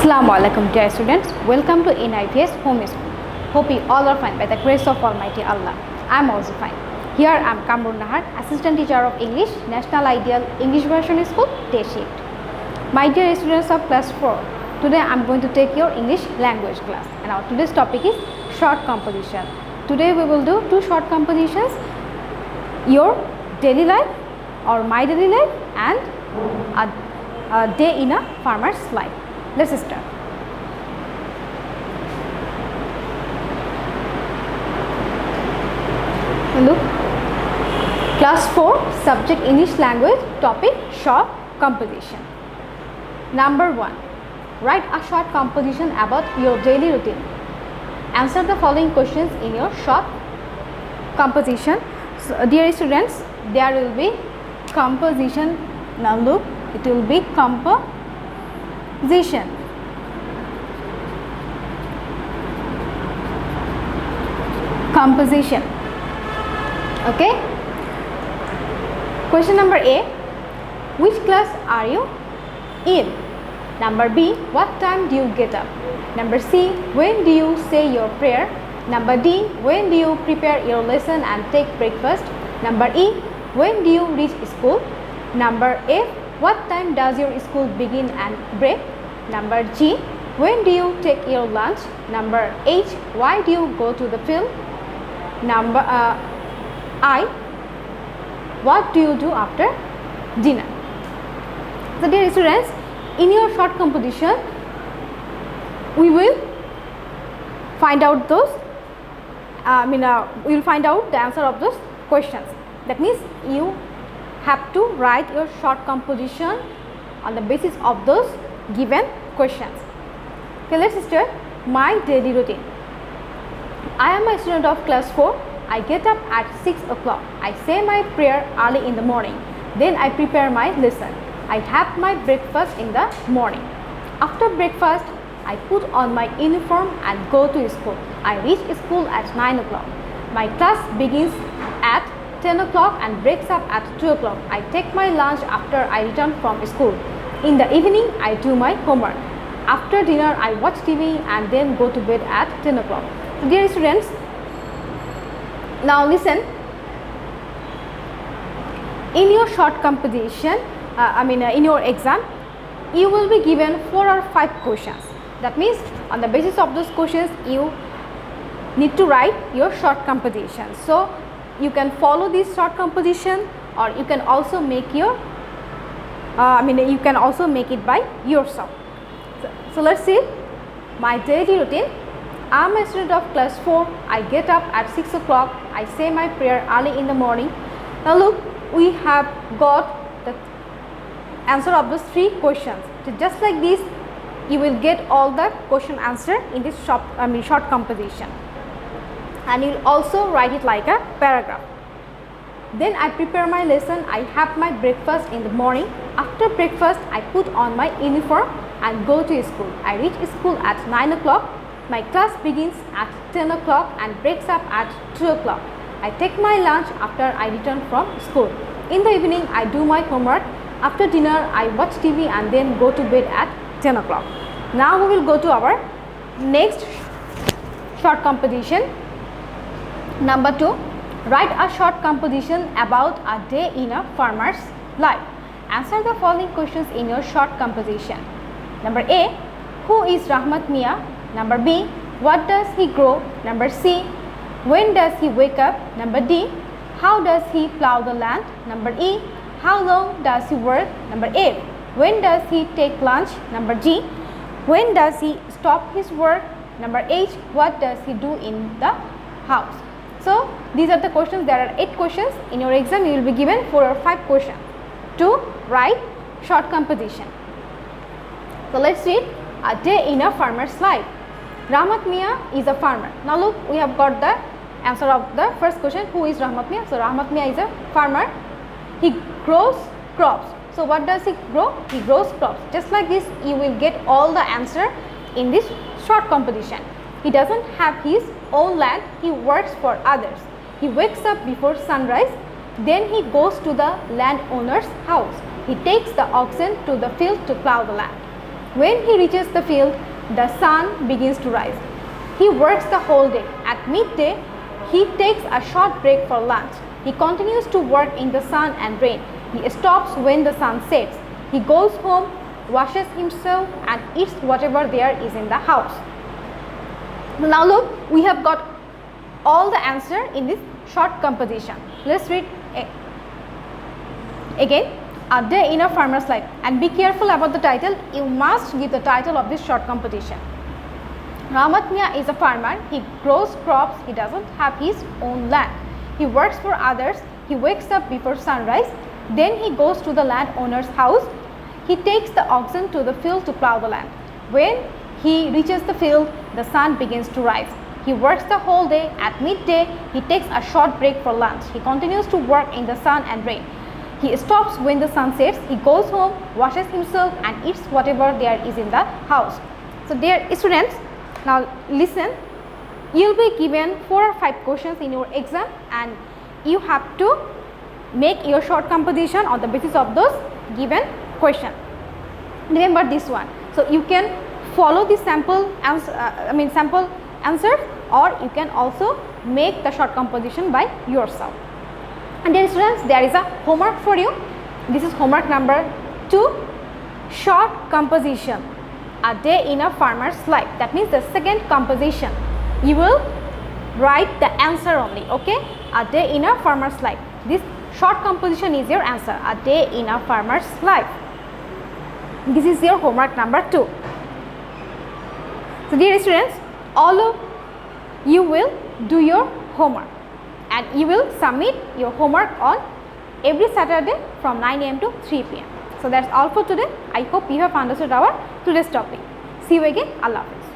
Assalamu alaikum dear students, welcome to NIVS Home School. Hope you all are fine by the grace of Almighty Allah. I am also fine. Here I am Kamrun Assistant Teacher of English, National Ideal English Version School, Day Shift. My dear students of class 4, today I am going to take your English language class and our today's topic is short composition. Today we will do two short compositions, your daily life or my daily life and a day in a farmer's life. Let's start. Look, class 4 subject English language, topic short composition. Number 1, write a short composition about your daily routine. Answer the following questions in your short composition. So, dear students, there will be composition. Now look, it will be composition. Composition. Okay. Question number A, which class are you in? Number B, what time do you get up? Number C, when do you say your prayer? Number D, when do you prepare your lesson and take breakfast? Number E, when do you reach school? Number F, what time does your school begin and break? Number G, when do you take your lunch? Number H, why do you go to the field? Number I, what do you do after dinner? So dear students, in your short composition, we will find out those, we will find out the answer of those questions. That means you have to write your short composition on the basis of those given questions. Okay, let's start. My daily routine. I am a student of class 4. I get up at 6 o'clock. I say my prayer early in the morning. Then I prepare my lesson. I have my breakfast in the morning. After breakfast, I put on my uniform and go to school. I reach school at 9 o'clock. My class begins at 10 o'clock and breaks up at 2 o'clock. I take my lunch after I return from school. In the evening, I do my homework. After dinner, I watch TV and then go to bed at 10 o'clock. So dear students, now listen. In your short composition, in your exam, you will be given 4 or 5 questions. That means on the basis of those questions, you need to write your short composition. So you can follow this short composition, or you can also make your you can also make it by yourself. So let's see. My daily routine. I am a student of class 4. I get up at 6 o'clock. I say my prayer early in the morning. Now look, we have got the answer of those 3 questions. So just like this, you will get all the question answer in this short composition, and you will also write it like a paragraph. Then I prepare my lesson. I have my breakfast in the morning. After breakfast, I put on my uniform and go to school. I reach school at 9 o'clock. My class begins at 10 o'clock and breaks up at 2 o'clock. I take my lunch after I return from school. In the evening, I do my homework. After dinner, I watch TV and then go to bed at 10 o'clock. Now we will go to our next short composition. Number 2, write a short composition about a day in a farmer's life. Answer the following questions in your short composition. Number A, who is Rahmat Mia? Number B, what does he grow? Number C, when does he wake up? Number D, how does he plow the land? Number E, how long does he work? Number A, when does he take lunch? Number G, when does he stop his work? Number H, what does he do in the house? So these are the questions. There are 8 questions. In your exam, you will be given 4 or 5 questions to write short composition. So let's read a day in a farmer's life. Rahmat Mia is a farmer. Now look, we have got the answer of the first question. Who is Rahmat Mia? So Rahmat Mia is a farmer. He grows crops. So what does he grow? He grows crops. Just like this, you will get all the answer in this short composition. He doesn't have his own land. He works for others. He wakes up before sunrise. Then he goes to the landowner's house. He takes the oxen to the field to plow the land. When he reaches the field, the sun begins to rise. He works the whole day. At midday, he takes a short break for lunch. He continues to work in the sun and rain. He stops when the sun sets. He goes home, washes himself and eats whatever there is in the house. Now look, we have got all the answer in this short composition. Let's read again. A day in a farmer's life. And be careful about the title. You must give the title of this short composition. Rahmat Mia is a farmer. He grows crops. He doesn't have his own land. He works for others. He wakes up before sunrise. Then he goes to the landowner's house. He takes the oxen to the field to plow the land. When he reaches the field, the sun begins to rise. He works the whole day. At midday, he takes a short break for lunch. He continues to work in the sun and rain. He stops when the sun sets. He goes home, washes himself and eats whatever there is in the house. So dear students, now listen. You will be given 4 or 5 questions in your exam and you have to make your short composition on the basis of those given question. Remember this one. So you can follow the sample answer or you can also make the short composition by yourself. And dear students, there is a homework for you. This is homework number 2, short composition, a day in a farmer's life. That means the second composition. You will write the answer only, okay? A day in a farmer's life. This short composition is your answer, a day in a farmer's life. This is your homework number 2. So dear students, all of you will do your homework and you will submit your homework on every Saturday from 9 AM to 3 PM. So that's all for today. I hope you have understood our today's topic. See you again. Allah Hafiz.